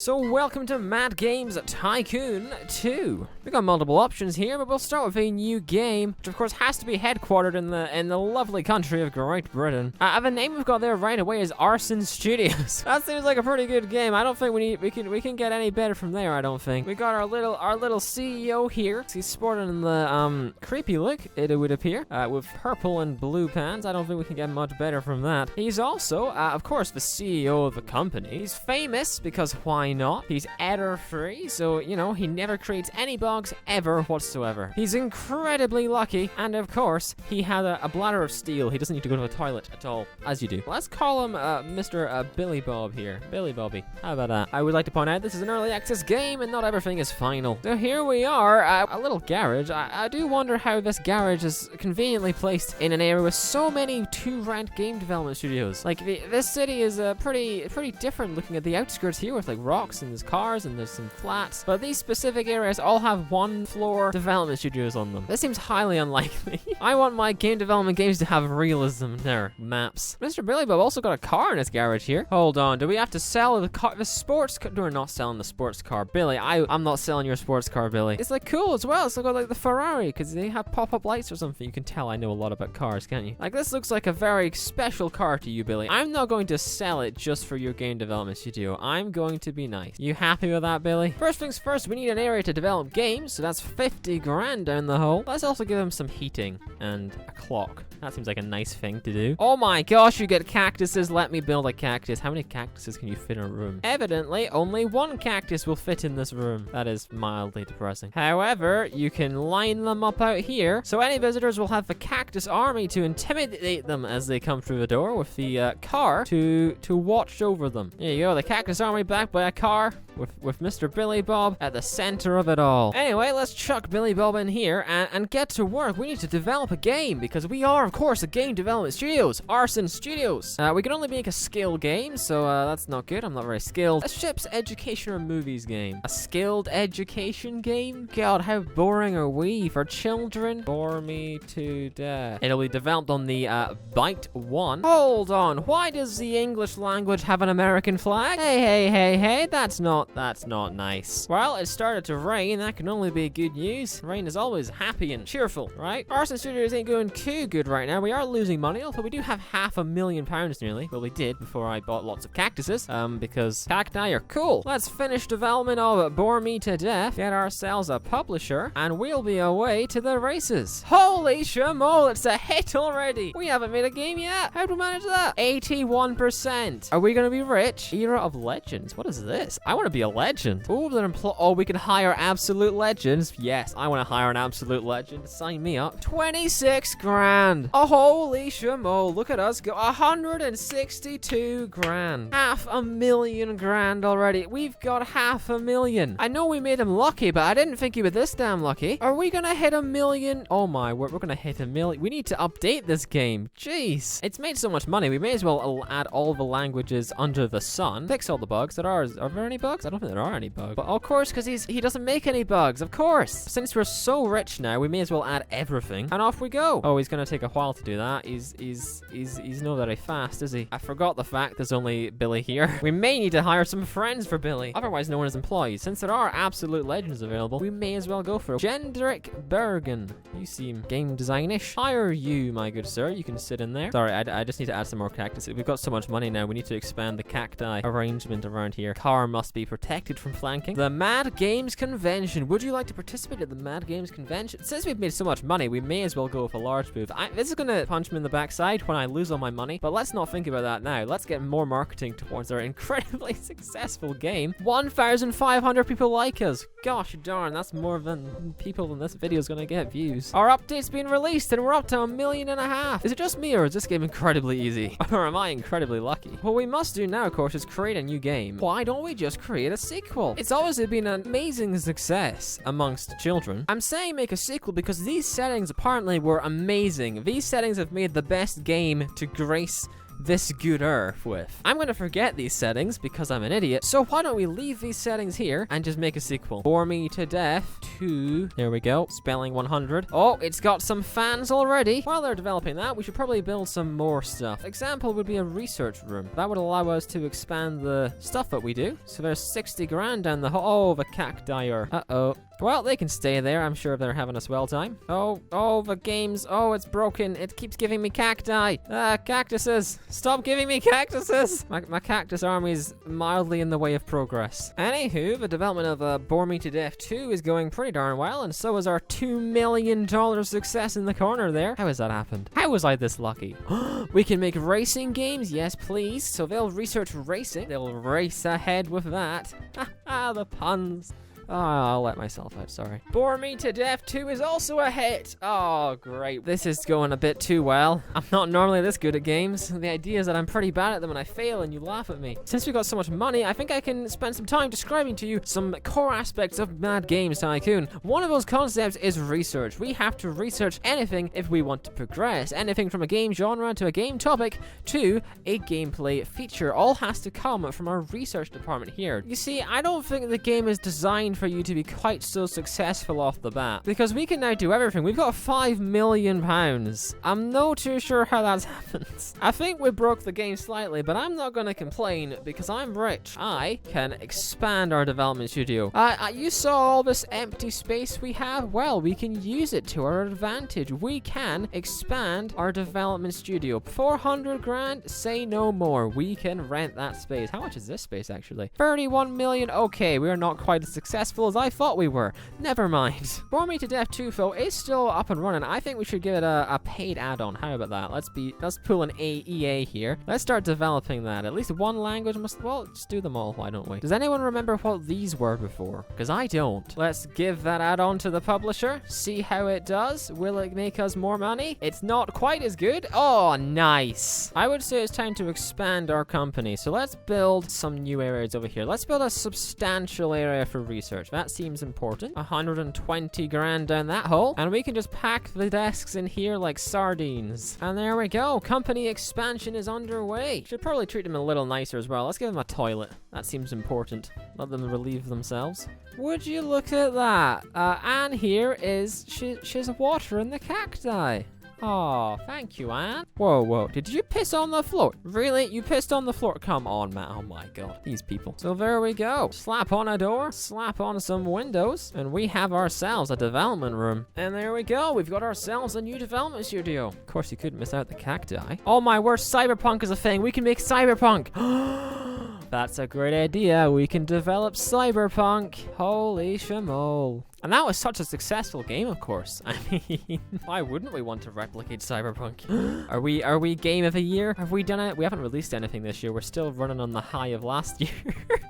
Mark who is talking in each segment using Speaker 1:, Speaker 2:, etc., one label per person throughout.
Speaker 1: So welcome to Mad Games Tycoon 2. We've got multiple options here, but we'll start with a new game, which of course has to be headquartered in the lovely country of Great Britain. The name we've got there right away is Arson Studios. That seems like a pretty good game. I don't think we can get any better from there. I don't think. We got our little CEO here. He's sporting the creepy look, it would appear, with purple and blue pants. I don't think we can get much better from that. He's also, of course, the CEO of the company. He's famous because why not? He's error-free, so, you know, he never creates any bugs ever whatsoever. He's incredibly lucky, and of course, he had a bladder of steel. He doesn't need to go to the toilet at all, as you do. Let's call him Mr. Billy Bob here. Billy Bobby. How about that? I would like to point out this is an early access game, and not everything is final. So here we are, a little garage. I do wonder how this garage is conveniently placed in an area with so many to-rent game development studios. Like, this city is pretty different looking at the outskirts here with, like, rocks, and there's cars, and there's some flats. But these specific areas all have one-floor development studios on them. This seems highly unlikely. I want my game development games to have realism in their maps. Mr. Billy Bob also got a car in his garage here. Hold on, do we have to sell the car? The sports car? No, we're not selling the sports car. Billy, I'm not selling your sports car, Billy. It's like cool as well. It's like the Ferrari, because they have pop-up lights or something. You can tell I know a lot about cars, can't you? Like, this looks like a very special car to you, Billy. I'm not going to sell it just for your game development studio. I'm going to be nice. You happy with that, Billy? First things first, we need an area to develop games, so that's 50 grand down the hole. Let's also give him some heating and a clock. That seems like a nice thing to do. Oh my gosh, you get cactuses. Let me build a cactus. How many cactuses can you fit in a room? Evidently, only one cactus will fit in this room. That is mildly depressing. However, you can line them up out here, so any visitors will have the cactus army to intimidate them as they come through the door with the car to watch over them. There you go, the cactus army backed by a car with Mr. Billy Bob at the center of it all. Anyway, let's chuck Billy Bob in here and get to work. We need to develop a game because we are, of course, a game development studios. Arson Studios. We can only make a skill game, so that's not good. I'm not very skilled. A ship's education or movies game. A skilled education game? God, how boring are we for children? Bore me to death. It'll be developed on the Byte 1. Hold on, why does the English language have an American flag? Hey, that's not nice. Well, it started to rain. That can only be good news. Rain is always happy and cheerful, right? Arson Studios ain't going too good right now. We are losing money, although we do have £500,000 nearly. Well, we did before I bought lots of cactuses, because cacti are cool. Let's finish development of Bore Me to Death, get ourselves a publisher, and we'll be away to the races. Holy shamool, it's a hit already. We haven't made a game yet. How'd we manage that? 81%. Are we gonna be rich? Era of Legends. What is this? I want to be a legend. Oh, we can hire absolute legends. Yes, I want to hire an absolute legend. Sign me up. 26 grand. Oh, holy shamool. Look at us go. 162 grand. $500,000 grand already. We've got $500,000. I know we made him lucky, but I didn't think he was this damn lucky. Are we gonna hit 1,000,000? Oh my word, we're gonna hit 1,000,000. We need to update this game. Jeez. It's made so much money. We may as well add all the languages under the sun. Fix all the bugs. Are there any bugs? I don't think there are any bugs. But of course, because he doesn't make any bugs. Of course. Since we're so rich now, we may as well add everything. And off we go. Oh, he's gonna take a while to do that. He's not very fast, is he? I forgot the fact there's only Billy here. We may need to hire some friends for Billy. Otherwise, no one is employed. Since there are absolute legends available, we may as well go for it. Gendrick Bergen. You seem game designish. Hire you, my good sir. You can sit in there. Sorry, I just need to add some more cactuses. We've got so much money now. We need to expand the cacti arrangement around here. Car must be protected from flanking. The Mad Games Convention. Would you like to participate at the Mad Games Convention? Since we've made so much money, we may as well go with a large booth. This is gonna punch me in the backside when I lose all my money, but let's not think about that now. Let's get more marketing towards our incredibly successful game. 1,500 people like us. Gosh darn, that's more than people in this video is gonna get views. Our update's been released and we're up to 1.5 million. Is it just me or is this game incredibly easy? Or am I incredibly lucky? What we must do now, of course, is create a new game. Why don't we just create a sequel? It's always been an amazing success amongst children. I'm saying make a sequel because these settings apparently were amazing. These settings have made the best game to grace this good earth with. I'm gonna forget these settings because I'm an idiot, so why don't we leave these settings here and just make a sequel? Bore Me to Death 2. There we go. Spelling 100. Oh, it's got some fans already. While they're developing that, we should probably build some more stuff. Example would be a research room. That would allow us to expand the stuff that we do. So there's 60 grand down the hole. Oh, the cacti are... Uh-oh. Well, they can stay there. I'm sure they're having a swell time. Oh, the game's... Oh, it's broken. It keeps giving me cacti. Cactuses. Stop giving me cactuses. My cactus army's mildly in the way of progress. Anywho, the development of Bore Me to Death 2 is going pretty darn well, and so is our $2 million success in the corner there. How has that happened? How was I this lucky? We can make racing games? Yes, please. So they'll research racing. They'll race ahead with that. The puns. Oh, I'll let myself out, sorry. Bore Me to Death 2 is also a hit. Oh, great. This is going a bit too well. I'm not normally this good at games. The idea is that I'm pretty bad at them and I fail and you laugh at me. Since we got so much money, I think I can spend some time describing to you some core aspects of Mad Games Tycoon. One of those concepts is research. We have to research anything if we want to progress. Anything from a game genre to a game topic to a gameplay feature. All has to come from our research department here. You see, I don't think the game is designed for you to be quite so successful off the bat, because we can now do everything. We've got £5 million. I'm no too sure how that's happened. I think we broke the game slightly, but I'm not gonna complain because I'm rich. I can expand our development studio. You saw all this empty space we have? Well, we can use it to our advantage. We can expand our development studio. 400 grand, say no more. We can rent that space. How much is this space actually? 31 million. Okay, we are not quite as successful as I thought we were. Never mind. Bore Me to Death 2 though is still up and running. I think we should give it a paid add-on. How about that? Let's pull an EA here. Let's start developing that. At least one language must... Well, just do them all. Why don't we? Does anyone remember what these were before? Because I don't. Let's give that add-on to the publisher. See how it does. Will it make us more money? It's not quite as good. Oh, nice. I would say it's time to expand our company. So let's build some new areas over here. Let's build a substantial area for research. That seems important. 120 grand down that hole. And we can just pack the desks in here like sardines. And there we go. Company expansion is underway. Should probably treat them a little nicer as well. Let's give them a toilet. That seems important. Let them relieve themselves. Would you look at that? Anne here is... She's watering the cacti. Oh, thank you, Anne. Whoa. Did you piss on the floor? Really? You pissed on the floor? Come on, man. Oh my god. These people. So there we go. Slap on a door, slap on some windows, and we have ourselves a development room. And there we go. We've got ourselves a new development studio. Of course, you couldn't miss out the cacti. Oh my word, cyberpunk is a thing. We can make cyberpunk. That's a great idea. We can develop cyberpunk. Holy shimol. And that was such a successful game, of course. I mean, why wouldn't we want to replicate Cyberpunk? Are we game of the year? Have we done it? We haven't released anything this year. We're still running on the high of last year.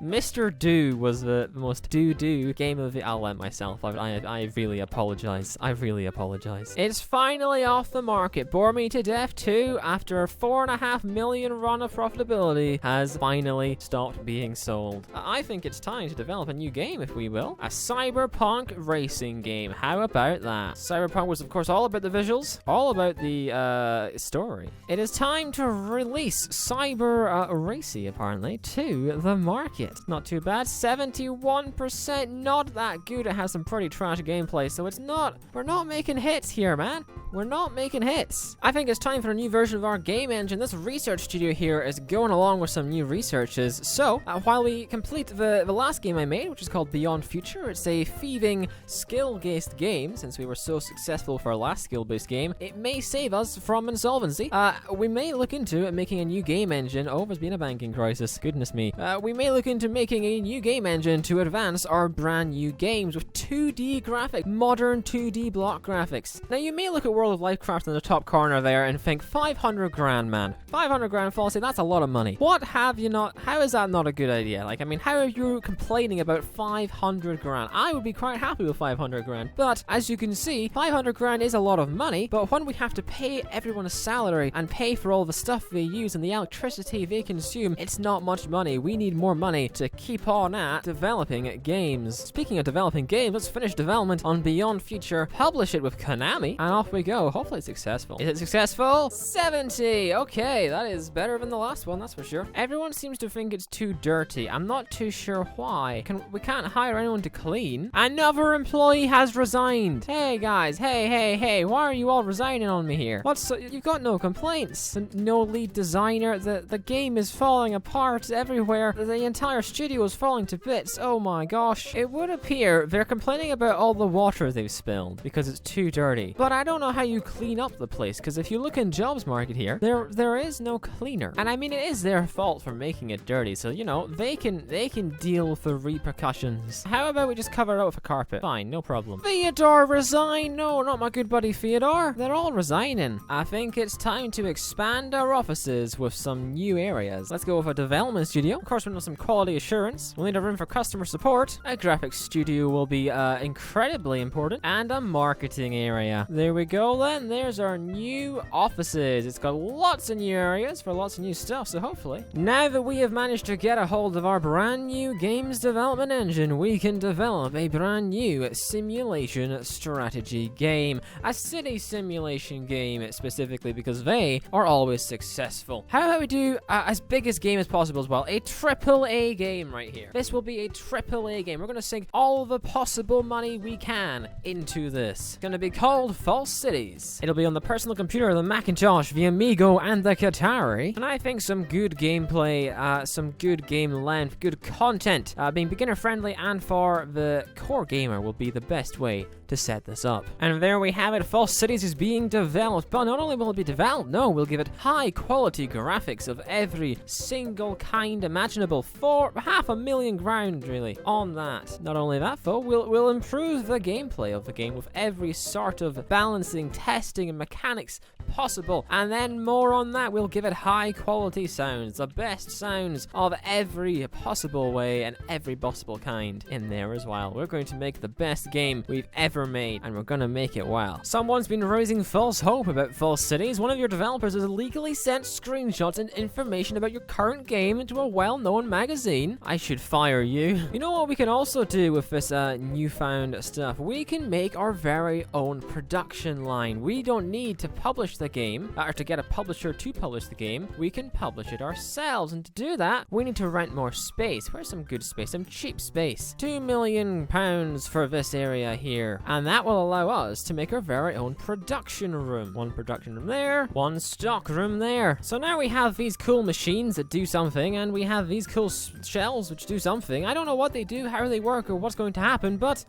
Speaker 1: Mr. Do was the most do game of the... I'll let myself. I really apologize. I really apologize. It's finally off the market. Bore Me to Death 2, after a 4.5 million run of profitability, has finally stopped being sold. I think it's time to develop a new game, if we will. A Cyberpunk racing game. How about that? Cyberpunk was, of course, all about the visuals, all about the story. It is time to release Cyber Racy, apparently, to the market. Not too bad. 71%. Not that good. It has some pretty trash gameplay, so it's not... We're not making hits here, man. We're not making hits. I think it's time for a new version of our game engine. This research studio here is going along with some new researches. So, while we complete the last game I made, which is called Beyond Future, it's a thieving, skill-based game. Since we were so successful for our last skill-based game, it may save us from insolvency. We may look into making a new game engine. Oh, there's been a banking crisis. Goodness me. We may look into making a new game engine to advance our brand new games with 2D graphics, modern 2D block graphics. Now, you may look at World of Lifecraft in the top corner there and think 500 grand, man. 500 grand, Falsey, that's a lot of money. What have you not... How is that not a good idea? Like, I mean, how are you complaining about 500 grand? I would be quite happy happy with 500 grand. But as you can see, 500 grand is a lot of money, but when we have to pay everyone a salary and pay for all the stuff they use and the electricity they consume, it's not much money. We need more money to keep on at developing games. Speaking of developing games, let's finish development on Beyond Future, publish it with Konami, and off we go. Hopefully it's successful. Is it successful? 70! Okay, that is better than the last one, that's for sure. Everyone seems to think it's too dirty. I'm not too sure why. We can't hire anyone to clean. Another employee has resigned. Hey guys, hey, why are you all resigning on me here? You've got no complaints. No lead designer. The game is falling apart everywhere. The entire studio is falling to bits. Oh my gosh. It would appear they're complaining about all the water they've spilled because it's too dirty. But I don't know how you clean up the place, because if you look in jobs market here, there is no cleaner. And I mean, it is their fault for making it dirty, so you know, they can deal with the repercussions. How about we just cover it out with a carpet? Fine, no problem. Theodore, resign! No, not my good buddy Theodore. They're all resigning. I think it's time to expand our offices with some new areas. Let's go with a development studio. Of course, we'll need some quality assurance. We'll need a room for customer support. A graphics studio will be incredibly important. And a marketing area. There we go then. There's our new offices. It's got lots of new areas for lots of new stuff, so hopefully. Now that we have managed to get a hold of our brand new games development engine, we can develop a brand new simulation strategy game. A city simulation game, specifically, because they are always successful. How about we do as big a game as possible as well? A AAA game right here. This will be a AAA game. We're going to sink all the possible money we can into this. It's going to be called False Cities. It'll be on the personal computer, the Macintosh, the Amigo, and the Atari. And I think some good gameplay, some good game length, good content, being beginner friendly and for the core gamer will be the best way to set this up. And there we have it. False Cities is being developed, but not only will it be developed, no, we'll give it high quality graphics of every single kind imaginable for $500,000 ground really on that. Not only that though, we'll improve the gameplay of the game with every sort of balancing, testing, and mechanics possible. And then more on that, we'll give it high quality sounds, the best sounds of every possible way and every possible kind in there as well. We're going to make the best game we've ever made, and we're gonna make it well. Someone's been raising false hope about False Cities. One of your developers has illegally sent screenshots and information about your current game into a well-known magazine. I should fire you. You know what we can also do with this newfound stuff? We can make our very own production line. We don't need to publish the game, or to get a publisher to publish the game. We can publish it ourselves, and to do that, we need to rent more space. Where's some good space? Some cheap space. £2 million for this area here. And that will allow us to make our very own production room. One production room there, one stock room there. So now we have these cool machines that do something, and we have these cool shells which do something. I don't know what they do, how they work, or what's going to happen, but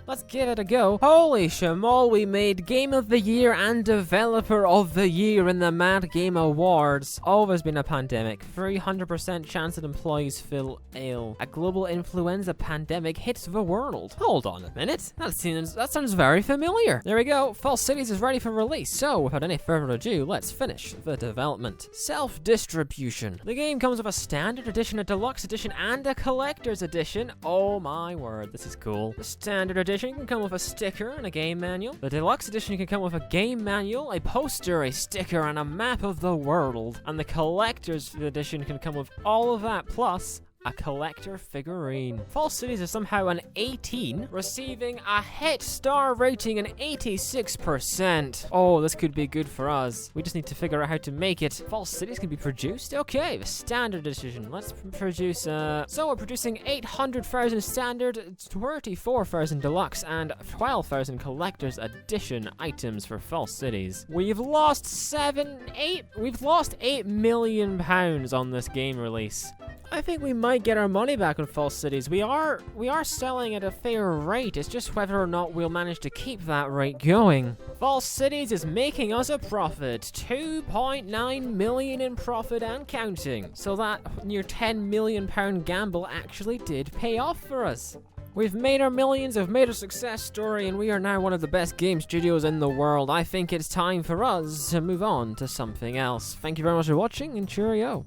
Speaker 1: let's give it a go. Holy shamal, we made Game of the Year and Developer of the Year in the Mad Game Awards. Oh, there's been a pandemic. 300% chance that employees feel ill. A global influenza pandemic hits the world. Hold on a minute. That sounds very familiar. There we go. False Cities is ready for release. So, without any further ado, let's finish the development. Self-distribution. The game comes with a standard edition, a deluxe edition, and a collector's edition. Oh my word, this is cool. The standard edition can come with a sticker and a game manual. The deluxe edition can come with a game manual, a poster, a sticker, and a map of the world. And the collector's edition can come with all of that, plus a collector figurine. False Cities is somehow an 18, receiving a hit star rating, an 86%. Oh, this could be good for us. We just need to figure out how to make it. False Cities can be produced? Okay, the standard edition. Let's produce, so we're producing 800,000 standard, 34,000 deluxe, and 12,000 collector's edition items for False Cities. We've lost £8 million on this game release. I think we might get our money back on False Cities. We are selling at a fair rate. It's just whether or not we'll manage to keep that rate going. False Cities is making us a profit. 2.9 million in profit and counting. So that near £10 million gamble actually did pay off for us. We've made our millions, we've made a success story, and we are now one of the best game studios in the world. I think it's time for us to move on to something else. Thank you very much for watching, and cheerio.